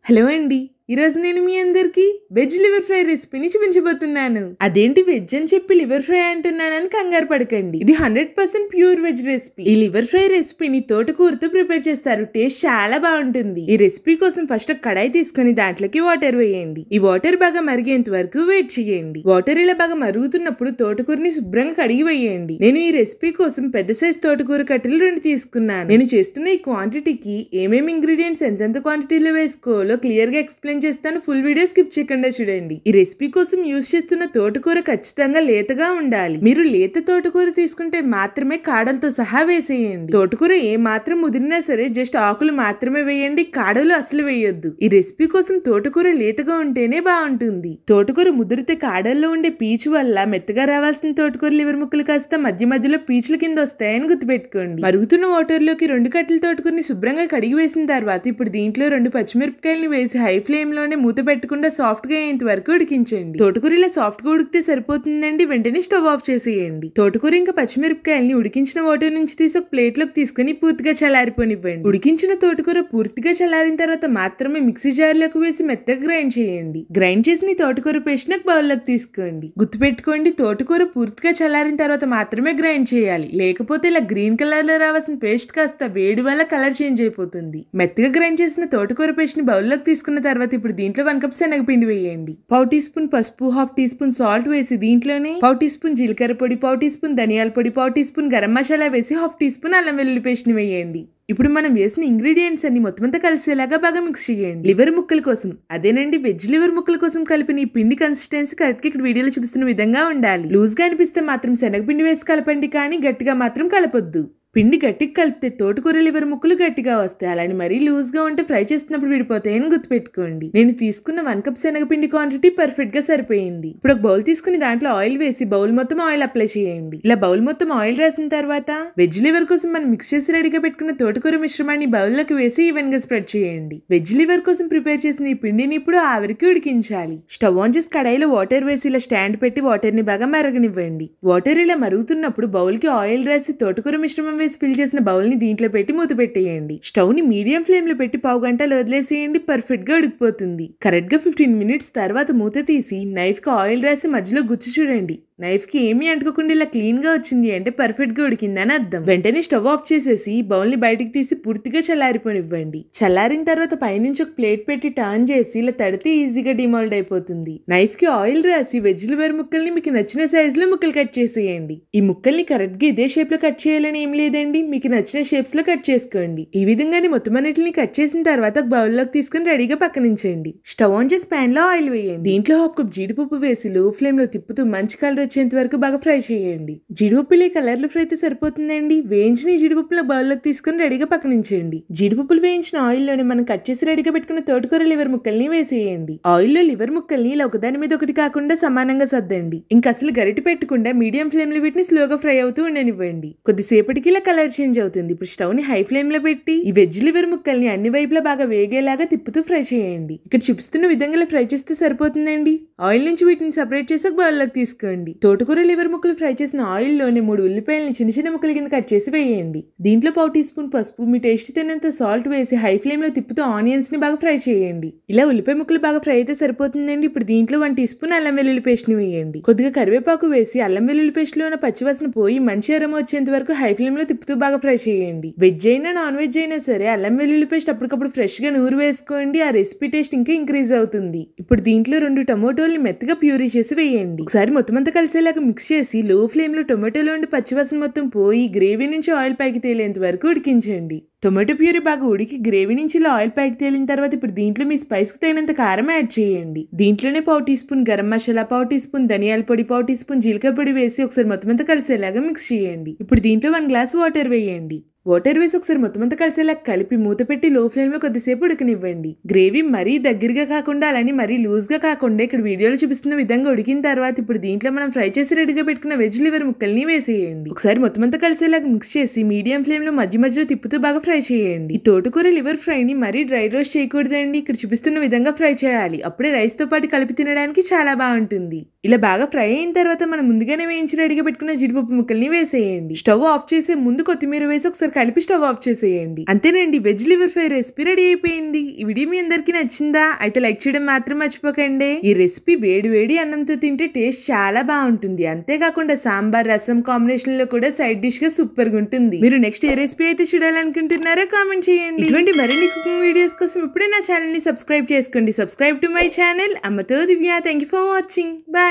Hello అండి. ఈరోజు నేను మీ అందరికి వెజ్ లివర్ ఫ్రై రెసిపీని చూపించబోతున్నాను. అదేంటి వెజ్ అని చెప్పి లివర్ ఫ్రై అంటున్నానని కంగారు పడకండి. ఇది 100% ప్యూర్ వెజ్ రెసిపీ. ఈ లివర్ ఫ్రై రెసిపీని తోటకూరతో ప్రిపేర్ చేస్తారు. టేస్ట్ చాలా బాగుంటుంది. ఈ రెసిపీ కోసం ఫస్ట్ ఒక కడాయి తీసుకుని దాంట్లోకి వాటర్ వేయండి. ఈ వాటర్ బాగా మరిగేంత వరకు వెయిట్ చేయండి. వాటర్ ఇలా బాగా మరుగుతున్నప్పుడు తోటకూరని శుభ్రంగా కడిగి వేయండి. నేను ఈ రెసిపీ కోసం పెద్ద సైజ్ తోటకూర కట్టెలు 2 తీసుకున్నాను. నేను చేస్తున్న ఈ క్వాంటిటీకి ఏమేమి ఇంగ్రీడియంట్స్ ఎంతెంత క్వాంటిటీలో వేసుకోవాలో క్లియర్ గా ఎక్స్ప్లెయిన్ చేస్తాను. ఫుల్ వీడియో స్కిప్ చేయకుండా చూడండి. ఈ రెసిపీ కోసం యూజ్ చేస్తున్న తోటకూర ఖచ్చితంగా లేతగా ఉండాలి. మీరు లేత తోటకూర తీసుకుంటే మాత్రమే కాడలతో సహా వేసేయండి. తోటకూర ఏ మాత్రం ముదిరినా సరే జస్ట్ ఆకులు మాత్రమే వేయండి, కాడలు అసలు వేయొద్దు. ఈ రెసిపీ కోసం తోటకూర లేతగా ఉంటేనే బాగుంటుంది. తోటకూర ముదిరితే కాడల్లో ఉండే పీచు వల్ల మెత్తగా రావాల్సిన తోటకూర లివర్ ముక్కలు కాస్త మధ్య మధ్యలో పీచుల కింద వస్తాయని గుర్తుపెట్టుకోండి. మరుగుతున్న వాటర్ లోకి 2 కట్టెల తోటకూరని శుభ్రంగా కడిగి వేసిన తర్వాత ఇప్పుడు దీంట్లో 2 పచ్చిమిరపకాయలని వేసి హై ఫ్లేమ్ లోనే మూత పెట్టకుండా సాఫ్ట్ గా అయ్యేంత వరకు ఉడికించండి. తోటకూర ఇలా సాఫ్ట్ గా ఉడికితే సరిపోతుందండి. వెంటనే స్టవ్ ఆఫ్ చేసేయండి. తోటకూర ఇంకా పచ్చిమిరపకాయల్ని ఉడికించిన వాటర్ నుంచి తీసి ఒక ప్లేట్ లోకి తీసుకుని పూర్తిగా చల్లారిపోనివ్వండి. ఉడికించిన తోటకూర పూర్తిగా చల్లారిన తర్వాత మాత్రమే మిక్సీ జార్ లోకి వేసి మెత్తగా గ్రైండ్ చేయండి. గ్రైండ్ చేసిన తోటకూర పేస్ట్ ని బౌల్ లోకి తీసుకోండి. గుర్తుపెట్టుకోండి, తోటకూర పూర్తిగా చల్లారిన తర్వాత మాత్రమే గ్రైండ్ చేయాలి. లేకపోతే ఇలా గ్రీన్ కలర్ లో రావాల్సిన పేస్ట్ కాస్త వేడి వల్ల కలర్ చేంజ్ అయిపోతుంది. మెత్తగా గ్రైండ్ చేసిన తోటకూర పేస్ట్ ని బౌల్ లోకి తీసుకున్న తర్వాత ఇప్పుడు దీంట్లో 1 కప్ శనగపిండి వేయండి. 1/2 టీ స్పూన్ పసుపు, 1/2 టీ స్పూన్ సాల్ట్ వేసి దీంట్లోనే 1/2 టీ స్పూన్ జీలకర్ర పొడి, 1/2 టీ స్పూన్ ధనియాల పొడి, 1/2 టీ స్పూన్ గరం మసాలా వేసి 1/2 టీ స్పూన్ అల్లం వెల్లుల్లి పేస్ట్ ని వేయండి. ఇప్పుడు మనం వేసిన ఇంగ్రీడియంట్స్ అన్ని మొత్తం అంతా కలిసేలాగా బాగా మిక్స్ చేయండి. లివర్ ముక్కల కోసం, అదేనండి వెజ్ లివర్ ముక్కల కోసం కలిపిన ఈ పిండి కన్సిస్టెన్సీ కరెక్ట్ గా ఇక్కడ వీడియోలో చూపిస్తున్న విధంగా ఉండాలి. లూజ్ గా అనిపిస్తే మాత్రం శనగపిండి వేసి కలపండి, కానీ గట్టిగా మాత్రం కలపొద్దు. పిండి గట్టిగా కలిపితే తోటకూర లివర్ ముక్కలు గట్టిగా వస్తాయి. అలాని మరీ లూజ్ గా ఉంటే ఫ్రై చేస్తున్నప్పుడు విడిపోతాయని గుర్తుపెట్టుకోండి. నేను తీసుకున్న 1 కప్ శనగపిండి క్వాంటిటీ పర్ఫెక్ట్ గా సరిపోయింది. ఇప్పుడు ఒక బౌల్ తీసుకుని దాంట్లో ఆయిల్ వేసి బౌల్ మొత్తం ఆయిల్ అప్లై చేయండి. ఇలా బౌల్ మొత్తం ఆయిల్ రాసిన తర్వాత వెజ్ లివర్ కోసం మనం మిక్స్ చేసి రెడీగా పెట్టుకున్న తోటకూర మిశ్రమాన్ని బౌల్ లోకి వేసి ఈవెన్ గా స్ప్రెడ్ చేయండి. వెజ్ లివర్ కోసం ప్రిపేర్ చేసిన ఈ పిండిని ఇప్పుడు ఆవిరికి ఉడికించాలి. స్టవ్ ఆన్ చేసి కడాయిలో వాటర్ వేసి ఇలా స్టాండ్ పెట్టి వాటర్ ని బాగా మరగనివ్వండి. వాటర్ ఇలా మరుగుతున్నప్పుడు బౌల్ కి ఆయిల్ రాసి తోటకూర మిశ్రమం వేసి ఫిల్ చేసిన బౌల్ ని దీంట్లో పెట్టి మూత పెట్టేయండి. స్టవ్ ని మీడియం ఫ్లేమ్ లో పెట్టి 1/2 గంటలు వదిలేసేయండి. పర్ఫెక్ట్ గా ఉడికిపోతుంది. కరెక్ట్ గా 15 మినిట్స్ తర్వాత మూత తీసి నైఫ్ కి ఆయిల్ రాసి మధ్యలో గుచ్చి చూడండి. నైఫ్ కి ఏమీ అంటుకోకుండా ఇలా క్లీన్ గా వచ్చింది అంటే పర్ఫెక్ట్ గా ఉడికిందని అర్థం. వెంటనే స్టవ్ ఆఫ్ చేసేసి బౌల్ ని బయటికి తీసి పూర్తిగా చల్లారిపోనివ్వండి. చల్లారిన తర్వాత పైనుంచి ఒక ప్లేట్ పెట్టి టర్న్ చేసి ఇలా తడితే ఈజీగా డిమోల్డ్ అయిపోతుంది. నైఫ్ కి ఆయిల్ రాసి వెజ్ లివర్ ముక్కల్ని మీకు నచ్చిన సైజ్ లో ముక్కలు కట్ చేసేయండి. ఈ ముక్కల్ని కరెక్ట్ గా ఇదే షేప్ లో కట్ చేయాలని ఏం లేదండి, మీకు నచ్చిన షేప్స్ లో కట్ చేసుకోండి. ఈ విధంగానే మొత్తం అన్నిటిని కట్ చేసిన తర్వాత ఒక బౌల్ లోకి తీసుకుని రెడీగా పక్కనుంచండి. స్టవ్ ఆన్ చేసి పాన్ లో ఆయిల్ వేయండి. దీంట్లో 1/2 కప్ జీడిపప్పు వేసి లో ఫ్లేమ్ లో తిప్పుతూ మంచి కలర్ వచ్చేంత వరకు బాగా ఫ్రై చేయండి. జీడిపప్పులు ఈ కలర్ లో ఫ్రై అయితే సరిపోతుందండి. వేయించిన ఈ జీడిపప్పుల బౌల్ లోకి తీసుకుని రెడీగా పక్కనుంచండి. జీడిపప్పులు వేయించిన ఆయిల్ లోనే మనం కట్ చేసి రెడీగా పెట్టుకున్న తోటకూర లివర్ ముక్కల్ని వేసేయండి. ఆయిల్ లో లివర్ ముక్కల్ని ఇలా ఒకదాని మీద ఒకటి కాకుండా సమానంగా సర్దండి. ఇంకా అసలు గరిటె పెట్టకుండా మీడియం ఫ్లేమ్ లో వీటిని స్లోగా ఫ్రై అవుతూ ఉండనివ్వండి. కొద్దిసేపటికి ఇలా కలర్ చేంజ్ అవుతుంది. ఇప్పుడు స్టవ్ ని హై ఫ్లేమ్ లో పెట్టి ఈ వెజ్ లివర్ ముక్కల్ని అన్ని వైపులా బాగా వేగేలాగా తిప్పుతూ ఫ్రై చేయండి. ఇక్కడ చూపిస్తున్న విధంగా ఫ్రై చేస్తే సరిపోతుందండి. ఆయిల్ నుంచి వీటిని సెపరేట్ చేసి ఒక బౌల్ లోకి తీసుకోండి. తోటకూర లివర్ ముక్కలు ఫ్రై చేసిన ఆయిల్ లోనే 3 ఉల్లిపాయలని చిన్న చిన్న ముక్కల కింద కట్ చేసి వేయండి. దీంట్లో 1/2 టీ స్పూన్ పసుపు, మీ టేస్ట్ తినంత సాల్ట్ వేసి హై ఫ్లేమ్ లో తిప్పుతూ ఆనియన్స్ ని బాగా ఫ్రై చేయండి. ఇలా ఉల్లిపాయ ముక్కలు బాగా ఫ్రై అయితే సరిపోతుందండి. ఇప్పుడు దీంట్లో 1 టీ స్పూన్ అల్లం వెల్లుల్లి పేస్ట్ ని వేయండి. కొద్దిగా కరివేపాకు వేసి అల్లం వెల్లుల్లి పేస్ట్ లో ఉన్న పచ్చివాసన పోయి మంచి అరోమా వచ్చేంత వరకు హై ఫ్లేమ్ లో తిప్పుతూ బాగా ఫ్రై చేయండి. వెజ్ అయినా నాన్ వెజ్ అయినా సరే అల్లం వెల్లుల్లి పేస్ట్ అప్పటికప్పుడు ఫ్రెష్ గా నూరు వేసుకోండి. ఆ రెసిపీ టేస్ట్ ఇంకా ఇంక్రీజ్ అవుతుంది. ఇప్పుడు దీంట్లో 2 టమోటోల్ని మెత్తగా ప్యూరీ చేసి వేయండి. ఒకసారి మొత్తం అంతా కలిసేలాగా మిక్స్ చేసి లో ఫ్లేమ్ లో టొమాటోలో ఉండి పచ్చివాసన మొత్తం పోయి గ్రేవీ నుంచి ఆయిల్ పైకి తేలేంత వరకు ఉడికించండి. టొమాటో ప్యూరీ బాగా ఉడికి గ్రేవీ నుంచి ఆయిల్ పైకి తేలిన తర్వాత ఇప్పుడు దీంట్లో మీ స్పైస్ కి తగినంత కారం యాడ్ చేయండి. దీంట్లోనే 1/2 teaspoon garam masala, 1/2 teaspoon ధనియాల పొడి, 1/2 టీ స్పూన్ జీలకర్ర పొడి వేసి ఒకసారి మొత్తం అంతా కలిసేలాగా మిక్స్ చేయండి. ఇప్పుడు దీంట్లో 1 గ్లాస్ వాటర్ వేయండి. వాటర్ వేసి ఒకసారి మొత్తం అంతా కలిసేలా కలిపి మూత పెట్టి లో ఫ్లేమ్ లో కొద్దిసేపు ఉడకనివ్వండి. గ్రేవీ మరీ దగ్గరగా కాకుండా అలానే మరీ లూజ్ గా కాకుండా ఇక్కడ వీడియోలో చూపిస్తున్న విధంగా ఉడికిన తర్వాత ఇప్పుడు దీంట్లో మనం ఫ్రై చేసి రెడీగా పెట్టుకున్న వెజ్ లివర్ ముక్కల్ని వేసేయండి. ఒకసారి మొత్తం అంతా కలిసేలాగా మిక్స్ చేసి మీడియం ఫ్లేమ్ లో మధ్య మధ్యలో తిప్పుతూ బాగా ఫ్రై చేయండి. ఈ తోటకూర లివర్ ఫ్రై ని మరీ డ్రై రోస్ట్ చేయకూడదండి. ఇక్కడ చూపిస్తున్న విధంగా ఫ్రై చేయాలి. అప్పుడే రైస్ తో పాటు కలిపి తినడానికి చాలా బాగుంటుంది. ఇలా బాగా ఫ్రై అయిన తర్వాత మనం ముందుగానే వేయించి రెడీగా పెట్టుకున్న జీడిపప్పు ముక్కల్ని వేసేయండి. స్టవ్ ఆఫ్ చేసే ముందు కొత్తిమీర వేసి ఒకసారి కలిపి స్టవ్ ఆఫ్ చేసేయండి. అంతేనండి, veg liver fry recipe ready అయిపోయింది. ఈ వీడియో మీ అందరికీ నచ్చిందా? అయితే లైక్ చేయడం మాత్రం మర్చిపోకండి. ఈ రెసిపీ వేడి వేడి అన్నంతో తింటే టేస్ట్ చాలా బాగుంటుంది. అంతేకాకుండా సాంబార్, రసం కాంబినేషన్ లో కూడా సైడ్ డిష్ గా సూపర్ గా ఉంటుంది. మీరు నెక్స్ట్ ఏ రెసిపీ అయితే చూడాలనుకుంటున్నారో కామెంట్ చేయండి. ఇటువంటి మరిన్ని కుకింగ్ వీడియోస్ కోసం ఇప్పుడే నా ఛానల్ ని సబ్స్క్రైబ్ చేసుకోండి. సబ్స్క్రైబ్ టు మై ఛానల్ అమ్మతో Divya. Thank you for watching. Bye.